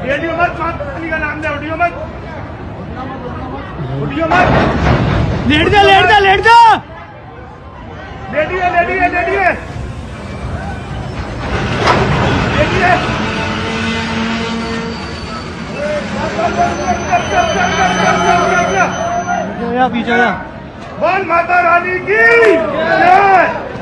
Radio मत, माता का नाम ले, ऑडियो मत, ऑडियो मत। लेट जा लेट जा लेट जा। लेटिए लेटिए लेटिए लेटिए। पीछे जा। बोल माता रानी की जय।